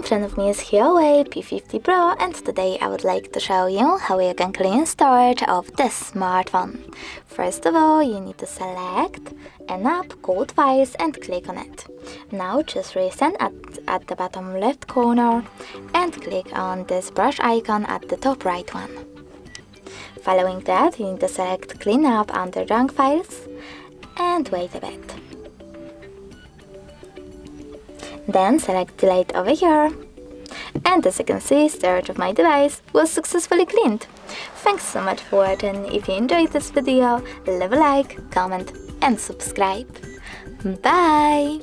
front of me is HUAWEI P50 Pro, and today I would like to show you how you can clean storage of this smartphone. First of all, you need to select an app called Files and click on it. Now choose Recent at the bottom left corner and click on this brush icon at the top right one. Following that, you need to select Clean Up under Junk Files and wait a bit. Then select Delete over here. And as you can see, storage of my device was successfully cleaned. Thanks so much for watching. If you enjoyed this video, leave a like, comment and subscribe. Bye!